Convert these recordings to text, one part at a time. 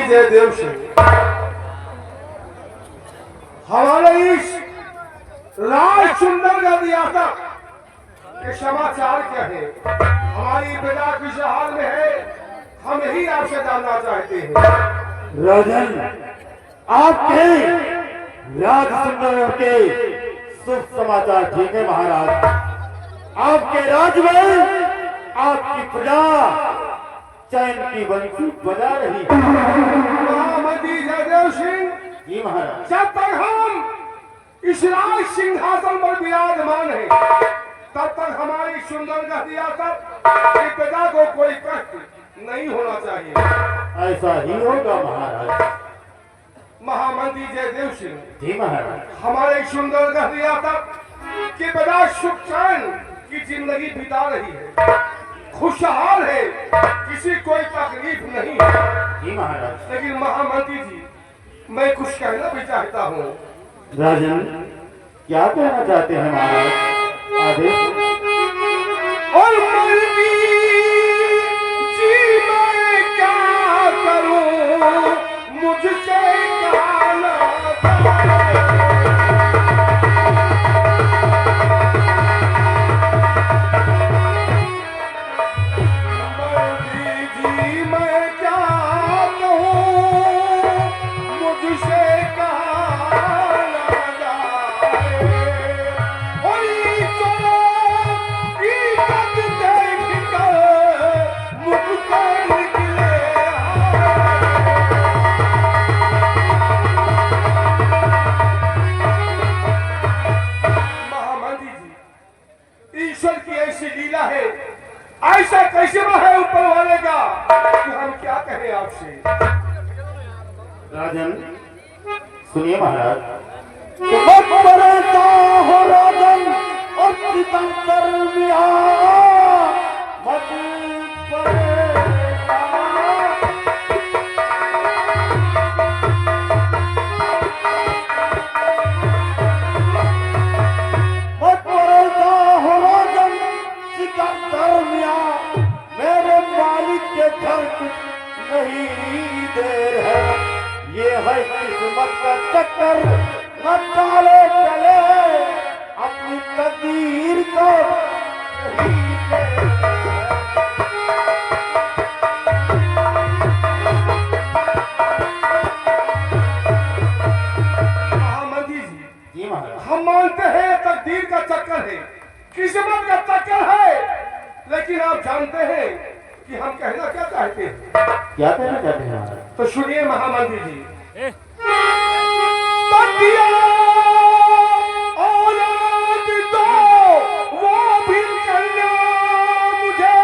जयदेव सिंह, हमारे इस राज सुंदर का रियासत के समाचार क्या है? हमारी पिता किस हाल में है, हम ही आपसे जानना चाहते हैं। राजन, आपके राज सुंदर के शुभ समाचार ठीक है महाराज। आपके राज में आपकी प्रजा चैन की बंसी बजा रही है। महामंत्री जयदेव सिंह जी महाराज, जब तक हम इस राज सिंहासन पर विराजमान है, तब तक हमारी सुंदर का रियासत की प्रजा को कोई कष्ट नहीं होना चाहिए। ऐसा ही होगा महाराज। महामंत्री जयदेव सिंह जी महाराज, हमारे सुंदर का रियासत की प्रजा सुख चैन की जिंदगी बिता रही है, खुशहाल है, किसी कोई तकलीफ नहीं है। जी महाराज। लेकिन महामंत्री जी, मैं कुछ कहना भी चाहता हूँ। राजन, क्या कहना चाहते हैं महाराज? आदेश। और मर्दी जी मैं क्या करूं, मुझसे कहना मर्दी जी मैं क्या कहूं, मुझसे कहना जाए। होई चलो इज्जत देख कर मुझको निकले महामंत्री जी, ईश्वर की ऐसी लीला है, ऐसा कैसे है ऊपर वाले का कि हम क्या कहें आपसे। राजन सुनिए महाराज, मत बरता हो राजन और सितंबर बिहार, मत बरता। मत बरता हो राजन सितंबर बिहार, मेरे मालिक के घर कुछ नहीं देर है। ये है किस्मत का चक्कर, न डाले चले अपनी तकदीर को। महामंत्री जी, जी महाराज। हम मानते हैं तकदीर का चक्कर है, किस्मत का चक्कर है, लेकिन आप जानते हैं कि हम कहना क्या चाहते हैं। क्या कहना चाहते हैं महाराज? तो सुनिए महामंत्री जी, तकिया औलाद दो, वो भी कन्या मुझे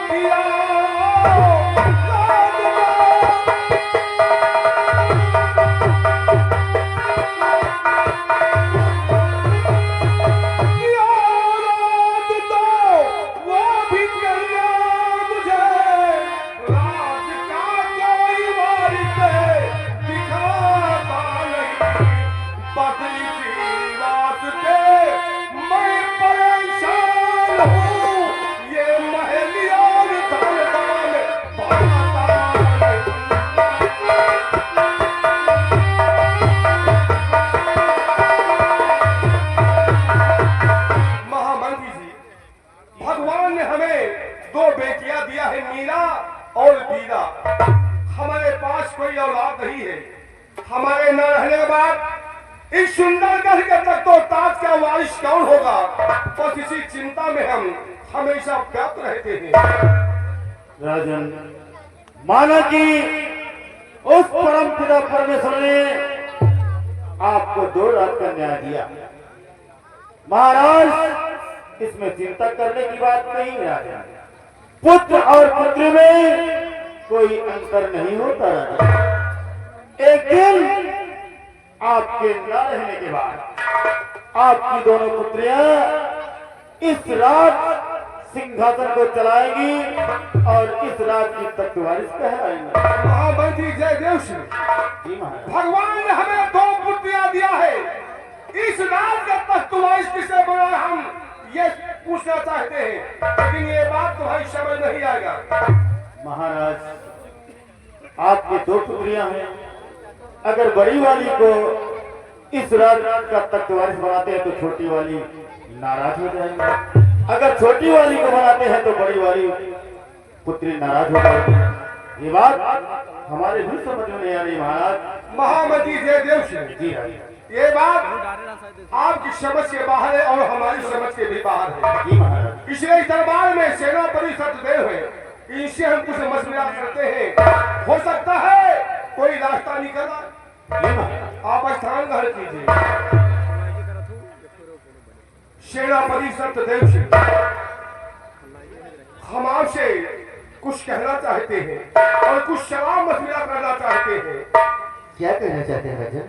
दिया। औलाद दो, औलाद दो, वो भी कन्या मुझे। राज का कोई वारिस दिखाता नहीं, बदली की वास्ते मैं परेशान हूँ। ये महलिया धनदान पाता नहीं। महामंत्री जी, भगवान ने हमें दो बेटियां दिया है, मीरा और बीरा। हमारे पास कोई औलाद नहीं है। हमारे न रहने के बाद इस सुंदर घर के तक तो ताज का वारिस कौन होगा? बस इसी चिंता में हम हमेशा व्याप्त रहते हैं। राजन, माना कि उस परम पिता परमेश्वर ने आपको 2 रात का न्याय दिया महाराज, इसमें चिंता करने की बात नहीं है। राजा, पुत्र और पुत्री में कोई अंतर नहीं होता राजा। एक दिन आपके न रहने के बाद आपकी दोनों पुत्रियां इस रात सिंहासन को चलाएंगी और इस रात की तख्त वारिस कहलाएंगी। महामंत्री जयदेव सिंह, जी महाराज। भगवान ने हमें 2 पुत्रियां दिया है, इस रात का तख्त वारिस किसे बना हम ये पूछना चाहते हैं, लेकिन ये बात तुम्हारी समझ नहीं आएगा। महाराज, आपके दो पुत्रियां हैं। अगर बड़ी वाली को इस रात का तख्त वारिस बनाते हैं तो छोटी वाली नाराज हो जाएंगे। अगर छोटी वाली को बनाते हैं तो बड़ी वाली पुत्री नाराज हो जाएगी। ये बात हमारे भी समझ में नहीं आ रही महाराज। महामती जयदेव सिंह जी हाँ ये बात आपकी समझ के बाहर है और हमारी समझ के भी बाहर है। जी महाराज। पिछले दरबार में सेनापति सत्यदेव है, इनसे हम कुछ मशविरा करते हैं, हो सकता है कोई रास्ता निकला। जी महाराज। आप स्थान ग्रहण कीजिए। सेनापति सत्यदेव सिंह, हम आपसे कुछ कहना चाहते हैं और कुछ सलाह मशविरा करना चाहते हैं। क्या कहना चाहते हैं राजा?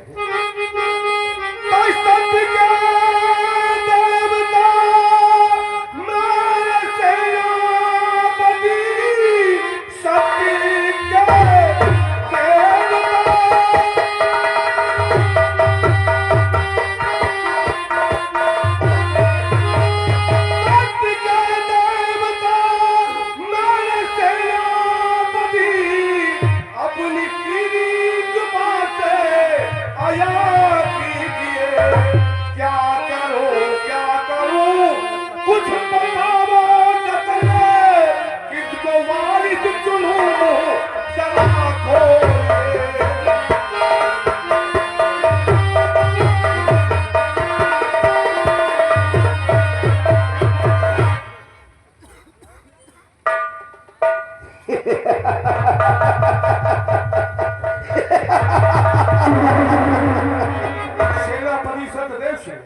सेनापति सत्यदेव सिंह,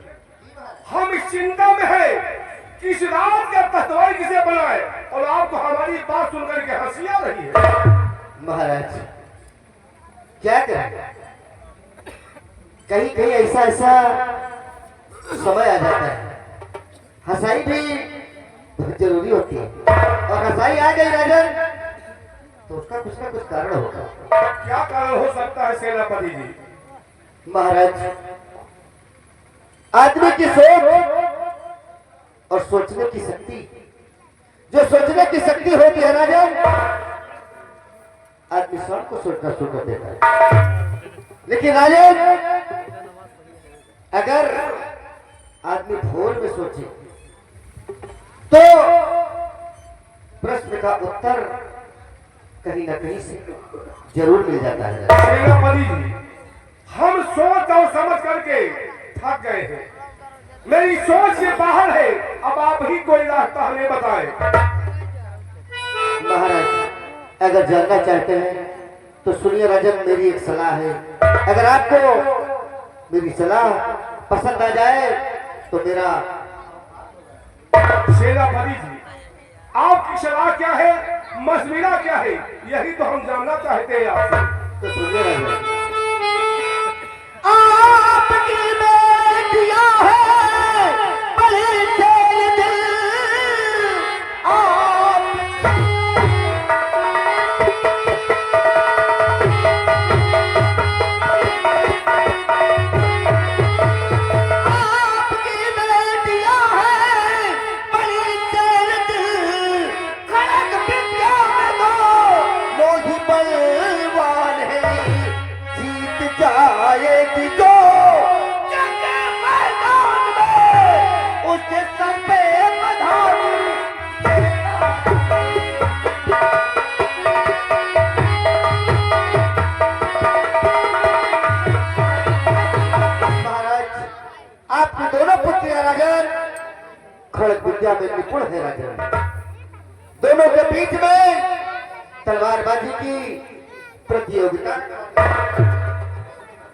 हम इस चिंता में है कि इस रात का तख्तवारी किसे बनाए और आपको हमारी बात सुनकर के हंसी आ रही है। महाराज क्या करें, कहीं कहीं ऐसा ऐसा समय आ जाता है, हंसाई भी बहुत जरूरी होती है और हंसाई आ गई राजन तो उसका कुछ ना कुछ कारण होगा। क्या कारण हो सकता है सेनापति जी? महाराज आदमी की सोच और सोचने की शक्ति, जो सोचने की शक्ति होती है राजन, आदमी स्वयं को सोचना शुरू कर देता है। लेकिन राजन अगर आदमी भोर में सोचे तो प्रश्न का उत्तर कहीं ना कहीं से जरूर मिल जाता है। सेनापति जी, हम सोच और समझ करके थक गए हैं, मेरी सोच से बाहर है, अब आप ही कोई रास्ता हमें बताएं। महाराज अगर जानना चाहते हैं तो सुनिए राजन, मेरी एक सलाह है। अगर आपको मेरी सलाह पसंद आ जाए तो मेरा। सेनापति जी, आपकी सलाह क्या है, मशविरा क्या है, यही तो हम जानना चाहते हैं आपसे। तो सुनिए राजन, आपकी बेटियां हैं बड़ी तेरे दिल, आपकी बेटियां हैं बड़ी तेरे दिल, खड़ग विद्या में दो लोही बलवान है, जीत जाएगी जो जंग मैदान में उसके सर पे बधाई। महाराज आपकी दोनों पुत्रियां राजन खड़ग विद्या में निपुण है राजन। दोनों के बीच में तलवारबाजी की प्रतियोगिता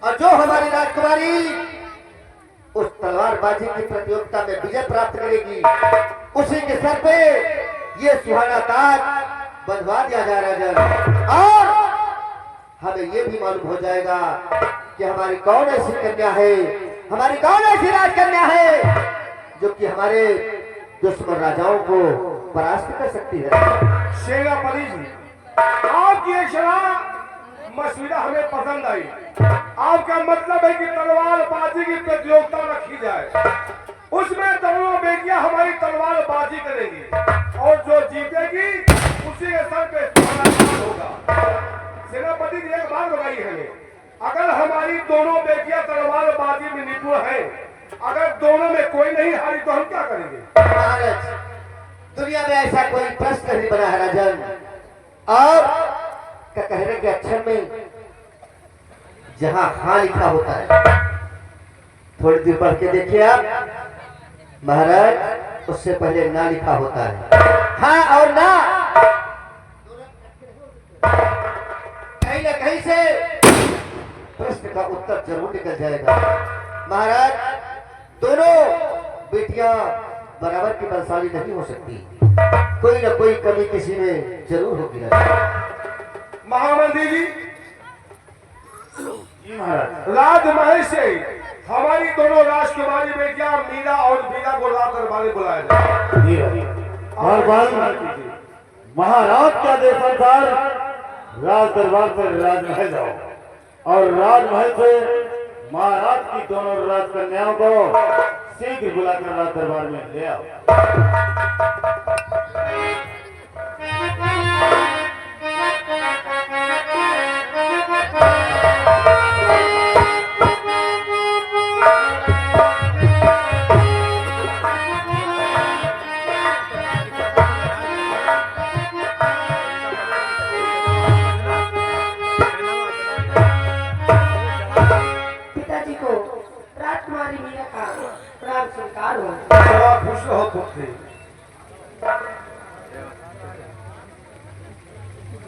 और जो हमारी राजकुमारी उस तलवारबाजी की प्रतियोगिता में विजय प्राप्त करेगी उसी के सर पे ये सुहाना ताज बंधवा दिया जा रहा है। और हमें ये भी मालूम हो जाएगा कि हमारी कौन ऐसी कन्या है, हमारी कौन ऐसी राजकन्या है जो कि हमारे दुश्मन राजाओं को परास्त कर सकती है। सेनापति जी, आपकी एक सलाह मशविरा हमें पसंद आई। आपका मतलब है कि तलवारबाजी की प्रतियोगिता रखी जाए, उसमें दोनों बेटियां हमारी तलवारबाजी करेंगी और जो जीतेगी उसी के सर पे सुहाना ताज होगा। सेनापति जी एक बात बताइए हमें, अगर हमारी दोनों बेटियां तलवारबाजी में निपुण हैं, अगर दोनों में कोई नहीं हारी तो हम क्या करेंगे? महाराज, दुनिया में ऐसा कोई प्रश्न नहीं बना है राजन। और कहने के अक्षर में जहां हाँ लिखा होता है, थोड़ी देर पढ़ के देखिए आप महाराज, उससे पहले ना लिखा होता है। हाँ और ना कहीं ना कहीं से प्रश्न का उत्तर जरूर निकल जाएगा। महाराज, दोनों बेटियां बराबर की बलशाली नहीं हो सकती, कोई ना कोई कमी किसी में जरूर होगी। महामंत्री जी, जी महाराज। राजमहल से हमारी दोनों राजकुमारी बेटियां मीरा और बीरा को राज दरबार में बुलाया जाए। महाराज का देश अनुसार राज दरबार से राजमहल जाओ और राजमहल से महाराज की दोनों राजकन्याओं को शीघ्र बुलाकर राज दरबार में ले आओ। पिताजी को राजकुमारी मीरा का प्राण स्वीकार हो। बड़ा खुश रहो तुमसे।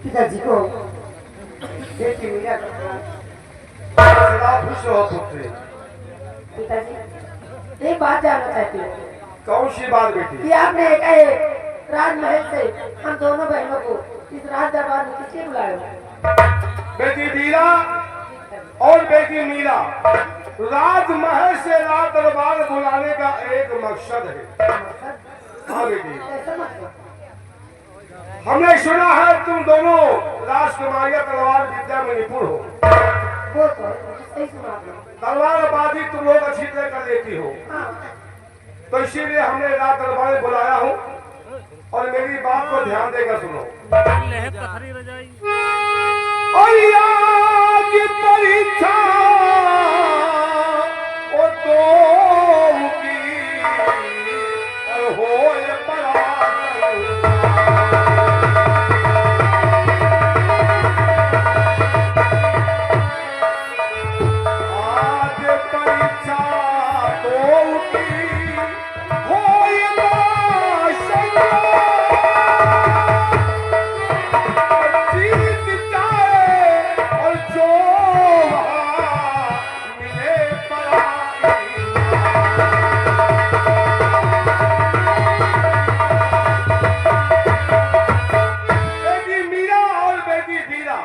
पिताजी को बेटी मीरा का प्राण। बड़ा खुश रहो तुमसे। पिताजी, एक बात जानना चाहती हूँ कौन सी बात बेटी? कि आपने कहे राजमहल से हम दोनों बहनों को इस राज दरबार में किसने बुलाया? बेटी बीरा और बेटी मीरा राजमहल से राज दरबार बुलाने का एक मकसद है। हाँ बेटी, ऐसा मत हमने सुना है तुम दोनों राजकुमारियां तलवार विद्या में निपुण हो। वो तो सही सुना आपने। तलवारबाजी तुम लोग अच्छी तरह कर लेती हो, हाँ, तो इसीलिए हमने राज दरबार में बुलाया हूँ। और मेरी बात को ध्यान देकर सुनो। और आज परीक्षा ओ तो की होए पराजय। आज परीक्षा तो की होए पराजय। जीत जाए और जो वहाँ मिले पराई। बेटी मीरा और बेटी बीरा,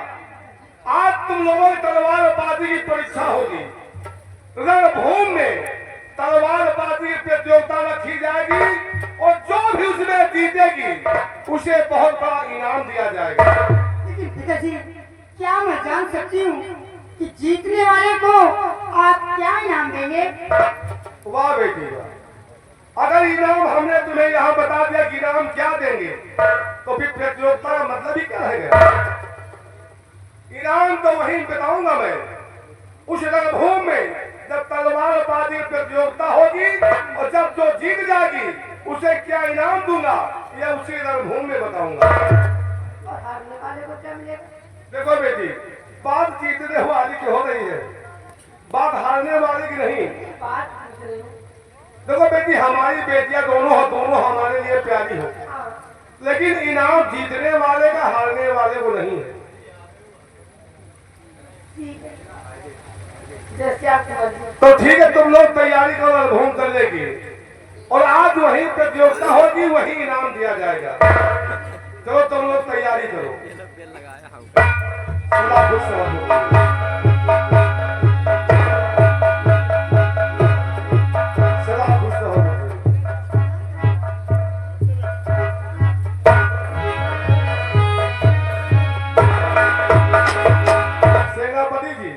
आज तुम लोगों की तलवारबाजी की परीक्षा होगी। रणभूमि में तलवारबाजी की प्रतियोगिता रखी जाएगी और जो भी उसमें जीतेगी उसे बहुत बड़ा इनाम दिया जाएगा। लेकिन पिताजी, क्या मैं जान सकती हूँ कि जीतने वाले को आप क्या इनाम देंगे? वाह बेटी वाह, अगर इनाम हमने तुम्हें यहाँ बता दिया कि इनाम क्या देंगे तो फिर प्रतियोगिता का मतलब ही क्या रहेगा? इनाम तो वहीं बताऊंगा मैं, उस रणभूमि में जब तलवारबाजी प्रतियोगिता होगी और जब जो जीत जाएगी उसे क्या इनाम दूंगा यह उसी रणभूमि में बताऊंगा। और हारने वाले को क्या मिलेगा? देखो बेटी, बात जीतने वाली की हो रही है, बात हारने वाली की नहीं। बात पूछ रही हूँ। देखो बेटी, हमारी बेटियां दोनों हमारे लिए प्यारी हो, हाँ, लेकिन इनाम जीतने वाले का हारने वाले को नहीं है। ठीक है, जैसे आपकी मर्जी। तो ठीक है, तुम लोग तैयारी करो रणभूमि करने की, और आज वही प्रतियोगिता होगी, वही इनाम दिया जाएगा। चलो तुम लोग तैयारी करो। सदा खुश रहो। सदा खुश रहो। सेनापति जी,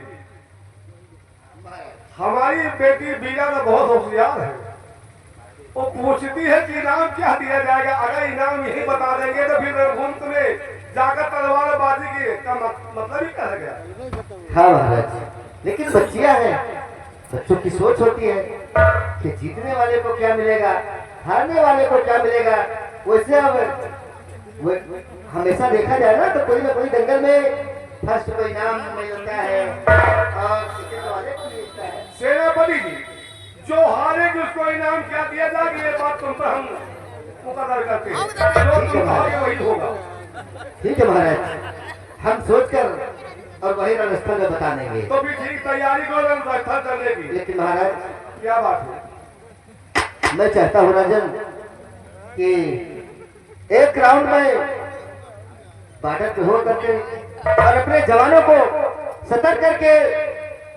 हमारी बेटी बीरा तो बहुत होशियार है। वो पूछती है कि इनाम क्या दिया जाएगा। अगर इनाम यही बता देंगे तो फिर रणभूमि में जाकर तलवारबाजी की का मतलब ही कहा गया। हाँ महाराज, लेकिन बच्चियां हैं, बच्चों की सोच होती है कि जीतने वाले को क्या मिलेगा, हारने वाले को क्या मिलेगा। वैसे अब हमेशा देखा जाए ना तो कोई ना कोई दंगल में फर्स्ट को इनाम मिलता है और सेकंड वाले को मिलता है। सेनापति जी, जो हारेगी उसको इनाम क्या दिया जाएगा, ये बात तुम पर हम मुकर्रर करते हैं। जो तुम कहोगे वही होगा। ठीक है महाराज, हम सोचकर और वही रणस्थल में बता देंगे। तो भी ठीक तैयारी करो रणस्थल चलने की। लेकिन महाराज, क्या बात है? मैं चाहता हूँ राजन कि एक राउंड में बॉर्डर पे हो करके और अपने जवानों को सतर्क करके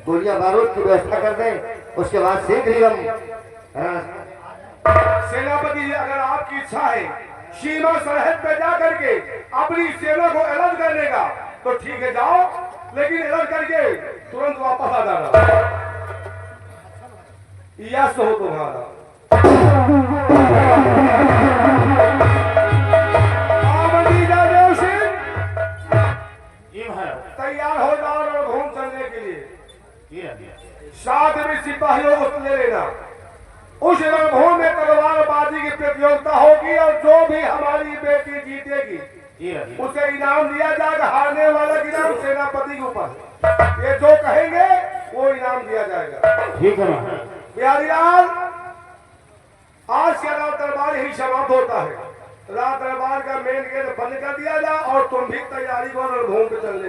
गोलियां बारूद की व्यवस्था कर दें। उसके बाद शीघ्र ही हम सेनापति जी, अगर आपकी इच्छा है सीमा सरहद पे जा करके अपनी सेना को अलग करने का, तो ठीक है जाओ, लेकिन अलग करके तुरंत वापस आ जाना। यस हो तुम्हारा। देव सिंह, जी महाराज। तैयार हो जाओ और घूम चलने के लिए। जी राजा। साथ में सिपाहियों को ले लेना। उस रणभूमि में तलवारबाजी की प्रतियोगिता होगी और जो भी हमारी बेटी जीतेगी जी राजा। उसे इनाम दिया जाएगा। हारने वाला का इनाम सेनापति के ऊपर, ये जो कहेंगे वो इनाम दिया जाएगा। ठीक है महाराज। बिहारी लाल, आज का रात दरबार ही समाप्त होता है। रात दरबार का मेन गेट बंद कर दिया जाए और तुम भी तैयारी को रणभूमि पे चल ले।